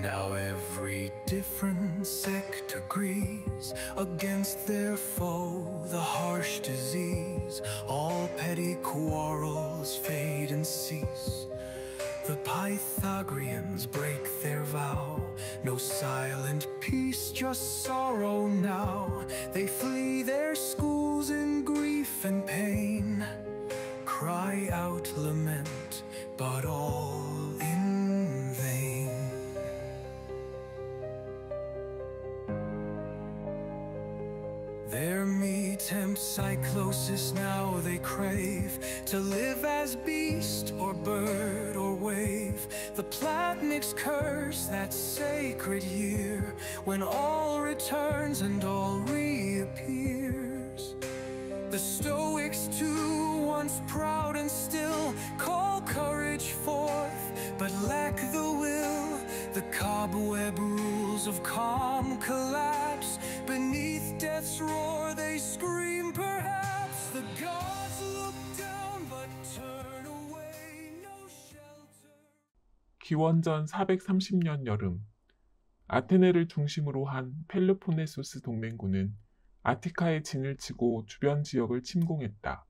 Now every different sect agrees against their foe, the harsh disease. All petty quarrels fade and cease. The Pythagoreans break their vow. No silent peace, just sorrow now. They flee their schools in grief and pain, cry out lament, but all in vain. Their me tempts cyclosis, now they crave to live as beast or bird or wave. The Platonics curse that sacred year when all returns and all reappears. The Stoics too, once proud and still, call courage forth, but lack the will. The cobweb rules of calm collapse. Beneath death's roar they scream perhaps. The gods look down but turn away, no shelter. 기원전 430년 여름, 아테네를 중심으로 한 펠로폰네소스 동맹군은 아티카에 진을 치고 주변 지역을 침공했다.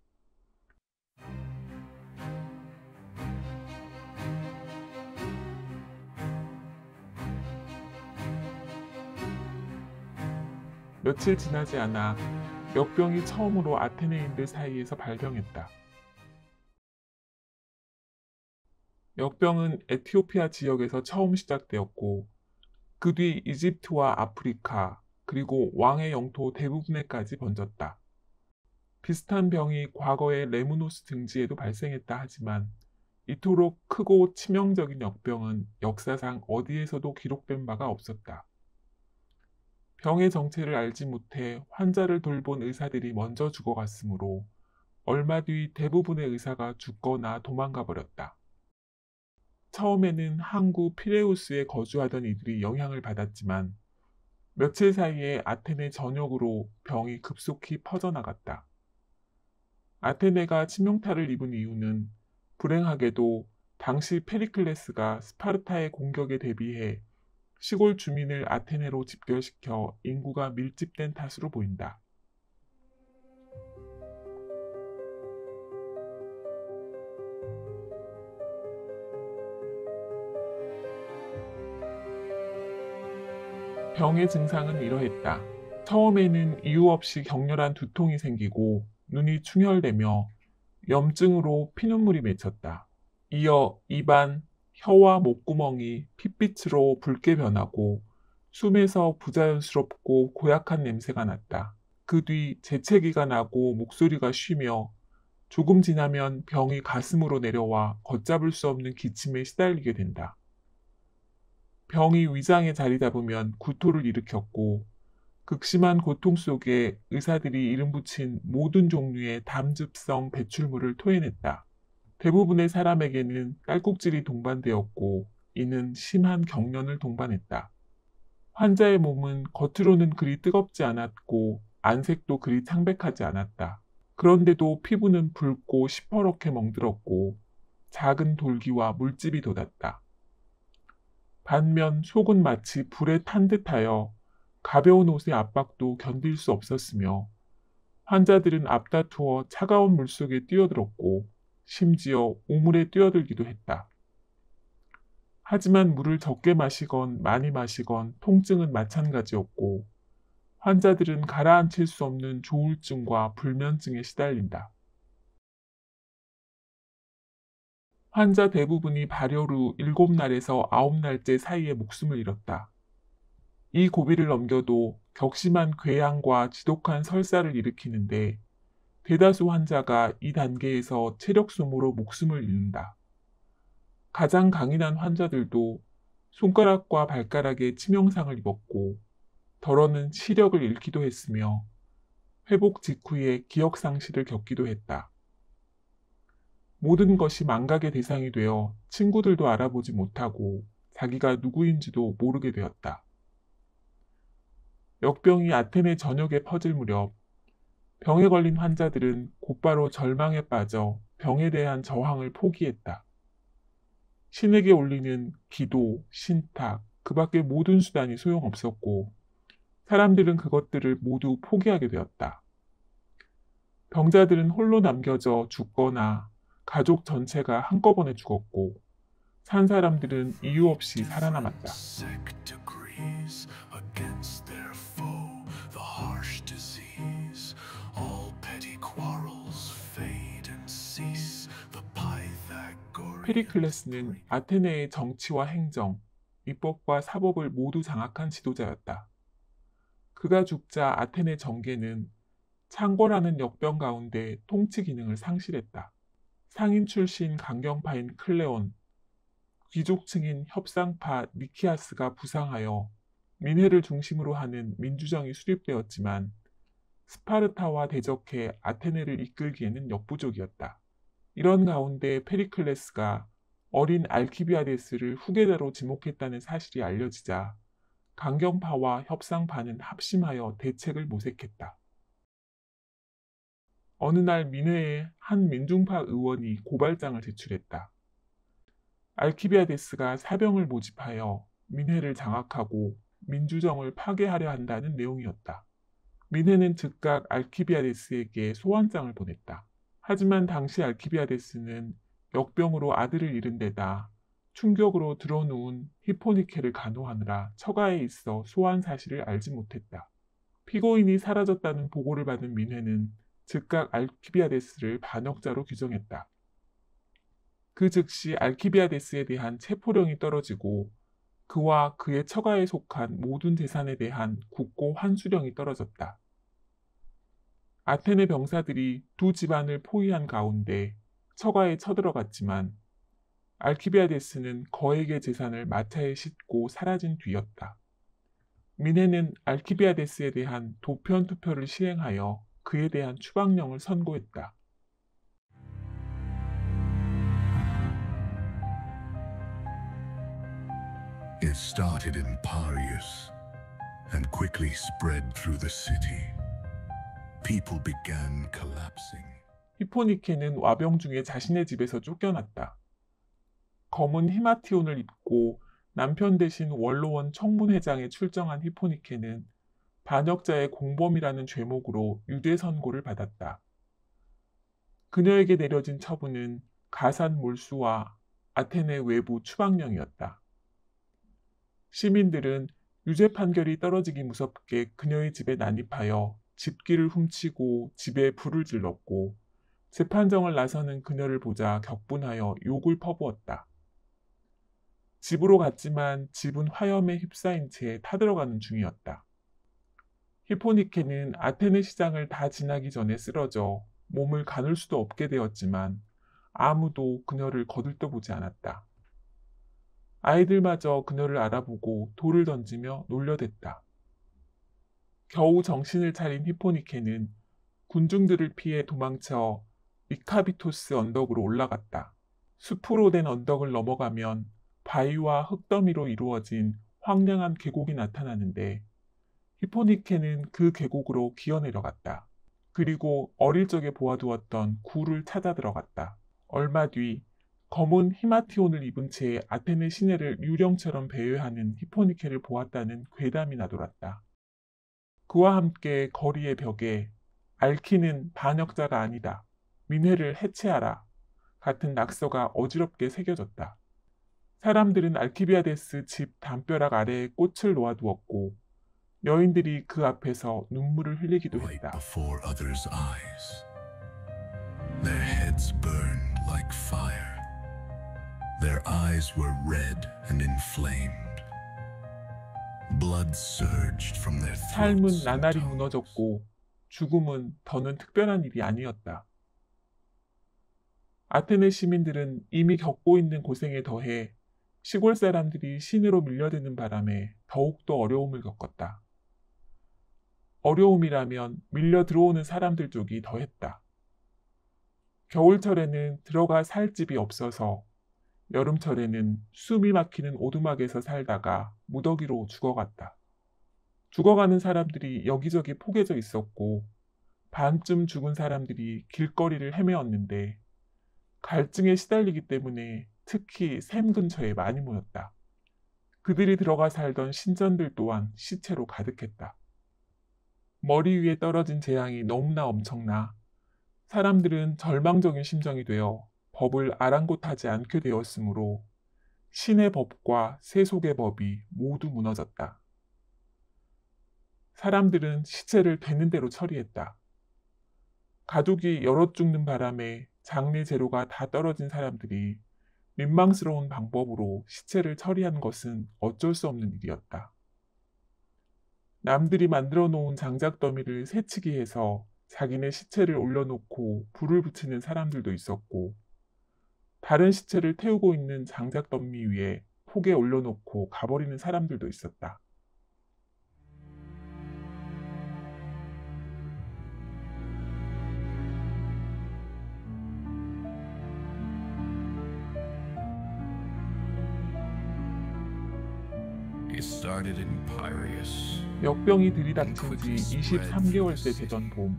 며칠 지나지 않아 역병이 처음으로 아테네인들 사이에서 발병했다. 역병은 에티오피아 지역에서 처음 시작되었고 그 뒤 이집트와 아프리카 그리고 왕의 영토 대부분에까지 번졌다. 비슷한 병이 과거의 레무노스 등지에도 발생했다 하지만 이토록 크고 치명적인 역병은 역사상 어디에서도 기록된 바가 없었다. 병의 정체를 알지 못해 환자를 돌본 의사들이 먼저 죽어갔으므로 얼마 뒤 대부분의 의사가 죽거나 도망가 버렸다. 처음에는 항구 피레우스에 거주하던 이들이 영향을 받았지만 며칠 사이에 아테네 전역으로 병이 급속히 퍼져나갔다. 아테네가 치명타를 입은 이유는 불행하게도 당시 페리클레스가 스파르타의 공격에 대비해 시골 주민을 아테네로 집결시켜 인구가 밀집된 탓으로 보인다. 병의 증상은 이러했다. 처음에는 이유 없이 격렬한 두통이 생기고 눈이 충혈되며 염증으로 피눈물이 맺혔다. 이어 입안, 혀와 목구멍이 핏빛으로 붉게 변하고 숨에서 부자연스럽고 고약한 냄새가 났다. 그 뒤 재채기가 나고 목소리가 쉬며 조금 지나면 병이 가슴으로 내려와 걷잡을 수 없는 기침에 시달리게 된다. 병이 위장에 자리 잡으면 구토를 일으켰고 극심한 고통 속에 의사들이 이름 붙인 모든 종류의 담즙성 배출물을 토해냈다. 대부분의 사람에게는 딸꾹질이 동반되었고 이는 심한 경련을 동반했다. 환자의 몸은 겉으로는 그리 뜨겁지 않았고 안색도 그리 창백하지 않았다. 그런데도 피부는 붉고 시퍼렇게 멍들었고 작은 돌기와 물집이 돋았다. 반면 속은 마치 불에 탄 듯하여 가벼운 옷의 압박도 견딜 수 없었으며 환자들은 앞다투어 차가운 물속에 뛰어들었고 심지어 우물에 뛰어들기도 했다. 하지만 물을 적게 마시건 많이 마시건 통증은 마찬가지였고 환자들은 가라앉힐 수 없는 조울증과 불면증에 시달린다. 환자 대부분이 발열 후 7날에서 9날째 사이에 목숨을 잃었다. 이 고비를 넘겨도 격심한 궤양과 지독한 설사를 일으키는데 대다수 환자가 이 단계에서 체력 소모로 목숨을 잃는다. 가장 강인한 환자들도 손가락과 발가락에 치명상을 입었고 덜어는 시력을 잃기도 했으며 회복 직후에 기억 상실을 겪기도 했다. 모든 것이 망각의 대상이 되어 친구들도 알아보지 못하고 자기가 누구인지도 모르게 되었다. 역병이 아테네 전역에 퍼질 무렵 병에 걸린 환자들은 곧바로 절망에 빠져 병에 대한 저항을 포기했다. 신에게 올리는 기도, 신탁, 그 밖의 모든 수단이 소용없었고 사람들은 그것들을 모두 포기하게 되었다. 병자들은 홀로 남겨져 죽거나 가족 전체가 한꺼번에 죽었고 산 사람들은 이유 없이 살아남았다. Sect agrees against their foe, the harsh disease. All petty quarrels fade and cease. The Pythagorean 페리클레스는 아테네의 정치와 행정, 입법과 사법을 모두 장악한 지도자였다. 그가 죽자 아테네 정계는 창궐하는 역병 가운데 통치 기능을 상실했다. 상인 출신 강경파인 클레온, 귀족층인 협상파 니키아스가 부상하여 민회를 중심으로 하는 민주정이 수립되었지만 스파르타와 대적해 아테네를 이끌기에는 역부족이었다. 이런 가운데 페리클레스가 어린 알키비아데스를 후계자로 지목했다는 사실이 알려지자 강경파와 협상파는 합심하여 대책을 모색했다. 어느 날 민회에 한 민중파 의원이 고발장을 제출했다. 알키비아데스가 사병을 모집하여 민회를 장악하고 민주정을 파괴하려 한다는 내용이었다. 민회는 즉각 알키비아데스에게 소환장을 보냈다. 하지만 당시 알키비아데스는 역병으로 아들을 잃은 데다 충격으로 드러누운 히포니케를 간호하느라 처가에 있어 소환 사실을 알지 못했다. 피고인이 사라졌다는 보고를 받은 민회는 즉각 알키비아데스를 반역자로 규정했다. 그 즉시 알키비아데스에 대한 체포령이 떨어지고 그와 그의 처가에 속한 모든 재산에 대한 국고 환수령이 떨어졌다. 아테네 병사들이 두 집안을 포위한 가운데 처가에 쳐들어갔지만 알키비아데스는 거액의 재산을 마차에 싣고 사라진 뒤였다. 민회는 알키비아데스에 대한 도편 투표를 시행하여 그에 대한 추방령을 선고했다. It started in Parius and quickly spread through the city. People began collapsing. 히포니케는 와병 중에 자신의 집에서 쫓겨났다. 검은 히마티온을 입고 남편 대신 원로원 청문회장에 출정한 히포니케는 반역자의 공범이라는 죄목으로 유죄 선고를 받았다. 그녀에게 내려진 처분은 가산 몰수와 아테네 외부 추방령이었다. 시민들은 유죄 판결이 떨어지기 무섭게 그녀의 집에 난입하여 집기를 훔치고 집에 불을 질렀고 재판정을 나서는 그녀를 보자 격분하여 욕을 퍼부었다. 집으로 갔지만 집은 화염에 휩싸인 채 타들어가는 중이었다. 히포니케는 아테네 시장을 다 지나기 전에 쓰러져 몸을 가눌 수도 없게 되었지만 아무도 그녀를 거들떠보지 않았다. 아이들마저 그녀를 알아보고 돌을 던지며 놀려댔다. 겨우 정신을 차린 히포니케는 군중들을 피해 도망쳐 이카비토스 언덕으로 올라갔다. 숲으로 된 언덕을 넘어가면 바위와 흙더미로 이루어진 황량한 계곡이 나타나는데 히포니케는 그 계곡으로 기어내려갔다. 그리고 어릴 적에 보아두었던 굴을 찾아 들어갔다. 얼마 뒤 검은 히마티온을 입은 채 아테네 시내를 유령처럼 배회하는 히포니케를 보았다는 괴담이 나돌았다. 그와 함께 거리의 벽에 알키는 반역자가 아니다. 민회를 해체하라. 같은 낙서가 어지럽게 새겨졌다. 사람들은 알키비아데스 집 담벼락 아래에 꽃을 놓아두었고 여인들이 그 앞에서 눈물을 흘리기도 Right 했다. before others' eyes. Their heads burned like fire. Their eyes were red and inflamed. Blood surged from their 삶은 throats and 나날이 tongues. 무너졌고 죽음은 더는 특별한 일이 아니었다. 아테네 시민들은 이미 겪고 있는 고생에 더해 시골 사람들이 시내로 밀려드는 바람에 더욱더 어려움을 겪었다. 어려움이라면 밀려 들어오는 사람들 쪽이 더했다. 겨울철에는 들어가 살 집이 없어서 여름철에는 숨이 막히는 오두막에서 살다가 무더기로 죽어갔다. 죽어가는 사람들이 여기저기 포개져 있었고 반쯤 죽은 사람들이 길거리를 헤매었는데 갈증에 시달리기 때문에 특히 샘 근처에 많이 모였다. 그들이 들어가 살던 신전들 또한 시체로 가득했다. 머리 위에 떨어진 재앙이 너무나 엄청나 사람들은 절망적인 심정이 되어 법을 아랑곳하지 않게 되었으므로 신의 법과 세속의 법이 모두 무너졌다. 사람들은 시체를 되는 대로 처리했다. 가족이 여럿 죽는 바람에 장례 재료가 다 떨어진 사람들이 민망스러운 방법으로 시체를 처리한 것은 어쩔 수 없는 일이었다. 남들이 만들어 놓은 장작 더미를 새치기 해서 자기네 시체를 올려놓고 불을 붙이는 사람들도 있었고, 다른 시체를 태우고 있는 장작 더미 위에 폭에 올려놓고 가버리는 사람들도 있었다. It started in Piraeus. 역병이 들이닥친 지 23개월째 되던 봄,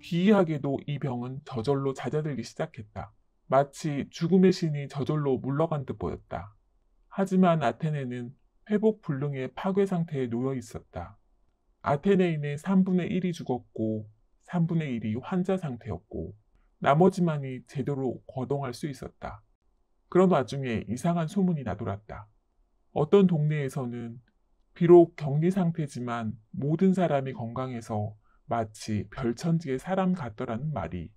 기이하게도 이 병은 저절로 잦아들기 시작했다. 마치 죽음의 신이 저절로 물러간 듯 보였다. 하지만 아테네는 회복 불능의 파괴 상태에 놓여 있었다. 아테네인의 3분의 1이 죽었고 3분의 1이 환자 상태였고 나머지만이 제대로 거동할 수 있었다. 그런 와중에 이상한 소문이 나돌았다. 어떤 동네에서는 비록 격리 상태지만 모든 사람이 건강해서 마치 별천지의 사람 같더라는 말이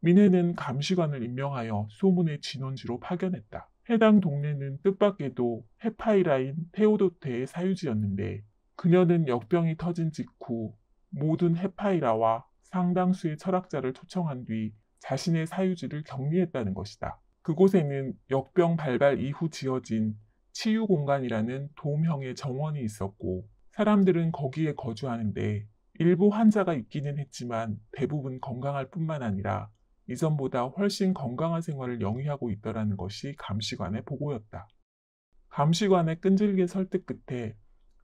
민회는 감시관을 임명하여 소문의 진원지로 파견했다. 해당 동네는 뜻밖에도 헤파이라인 테오도테의 사유지였는데 그녀는 역병이 터진 직후 모든 헤파이라와 상당수의 철학자를 초청한 뒤 자신의 사유지를 격리했다는 것이다. 그곳에는 역병 발발 이후 지어진 치유공간이라는 돔형의 정원이 있었고 사람들은 거기에 거주하는데 일부 환자가 있기는 했지만 대부분 건강할 뿐만 아니라 이전보다 훨씬 건강한 생활을 영위하고 있더라는 것이 감시관의 보고였다. 감시관의 끈질긴 설득 끝에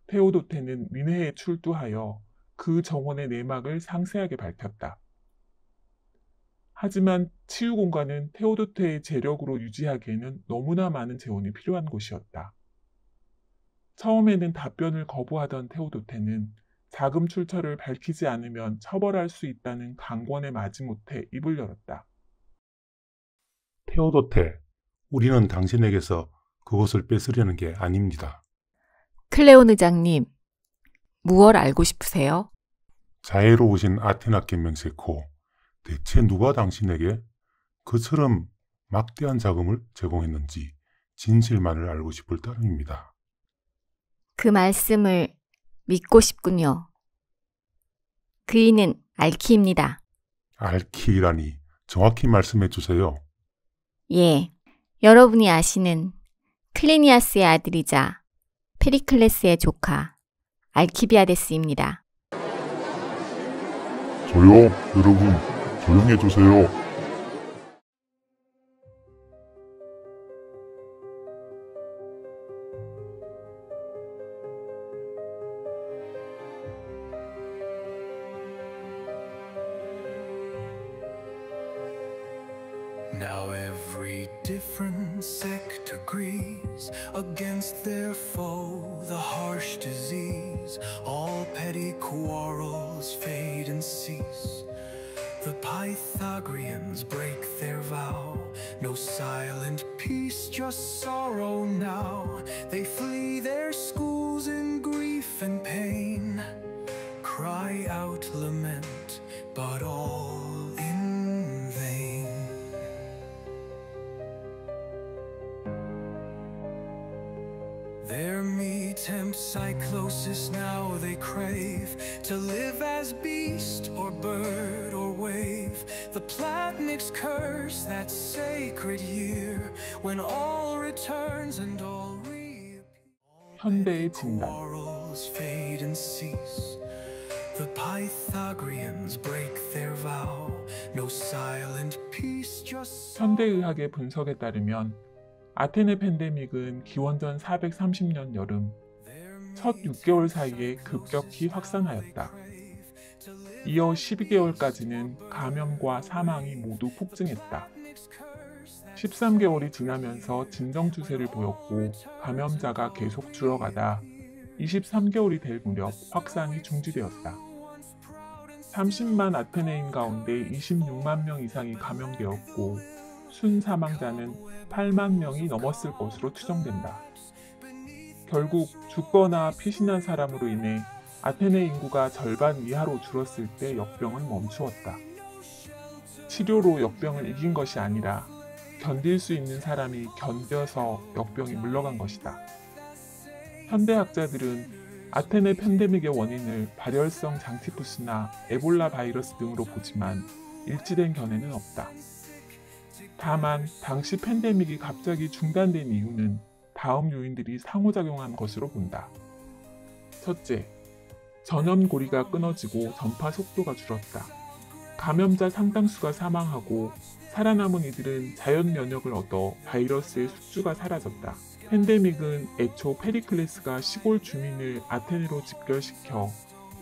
테오도테는 민회에 출두하여 그 정원의 내막을 상세하게 밝혔다. 하지만 치유공간은 테오도테의 재력으로 유지하기에는 너무나 많은 재원이 필요한 곳이었다. 처음에는 답변을 거부하던 테오도테는 자금 출처를 밝히지 않으면 처벌할 수 있다는 강권에 마지못해 입을 열었다. 테오도테, 우리는 당신에게서 그것을 뺏으려는 게 아닙니다. 클레온 의장님, 무얼 알고 싶으세요? 자애로우신 아테나께 명세코, 대체 누가 당신에게 그처럼 막대한 자금을 제공했는지 진실만을 알고 싶을 따름입니다. 그 말씀을 믿고 싶군요. 그이는 알키입니다. 알키라니 정확히 말씀해 주세요. 예, 여러분이 아시는 클리니아스의 아들이자 페리클레스의 조카 알키비아데스입니다. 조용, 여러분, 조용해 주세요. Now every different sect agrees against their foe, the harsh disease. All petty quarrels fade and cease. The Pythagoreans break their vow. No silent peace, just sorrow now. They flee their schools in grief and pain, cry out lament, but all in vain. Their meat tempts cyclosis, now they crave to live as beast or bird or wave. The Platniks curse that sacred year when all returns and all reappear. 현대의 진단. Quarrels fade and cease. The Pythagoreans break their vow. No silent peace, just 현대의학의 분석에 따르면 아테네 팬데믹은 기원전 430년 여름 첫 6개월 사이에 급격히 확산하였다. 이어 12개월까지는 감염과 사망이 모두 폭증했다. 13개월이 지나면서 진정 추세를 보였고 감염자가 계속 줄어가다 23개월이 될 무렵 확산이 중지되었다. 30만 아테네인 가운데 26만 명 이상이 감염되었고 순 사망자는 8만 명이 넘었을 것으로 추정된다. 결국 죽거나 피신한 사람으로 인해 아테네 인구가 절반 이하로 줄었을 때 역병은 멈추었다. 치료로 역병을 이긴 것이 아니라 견딜 수 있는 사람이 견뎌서 역병이 물러간 것이다. 현대학자들은 아테네 팬데믹의 원인을 발열성 장티푸스나 에볼라 바이러스 등으로 보지만 일치된 견해는 없다. 다만 당시 팬데믹이 갑자기 중단된 이유는 다음 요인들이 상호작용한 것으로 본다. 첫째, 전염고리가 끊어지고 전파 속도가 줄었다. 감염자 상당수가 사망하고 살아남은 이들은 자연 면역을 얻어 바이러스의 숙주가 사라졌다. 팬데믹은 애초 페리클레스가 시골 주민을 아테네로 집결시켜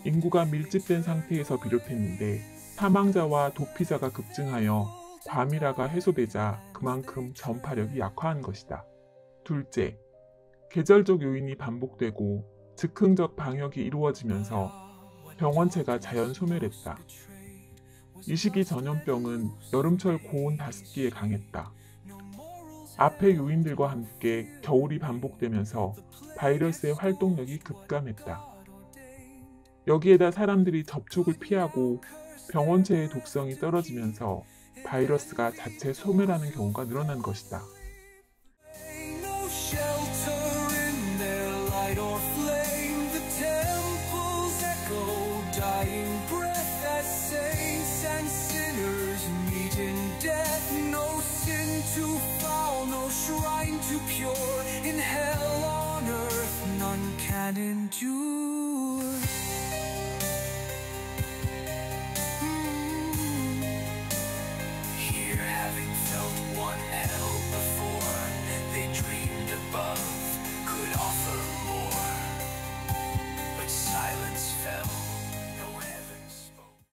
인구가 밀집된 상태에서 비롯했는데 사망자와 도피자가 급증하여 과밀화가 해소되자 그만큼 전파력이 약화한 것이다. 둘째, 계절적 요인이 반복되고 즉흥적 방역이 이루어지면서 병원체가 자연 소멸했다. 이 시기 전염병은 여름철 고온 다습기에 강했다. 앞의 요인들과 함께 겨울이 반복되면서 바이러스의 활동력이 급감했다. 여기에다 사람들이 접촉을 피하고 병원체의 독성이 떨어지면서 바이러스가 자체 소멸하는 경우가 늘어난 것이다. Too foul, no shrine too pure. In hell on earth, none can endure.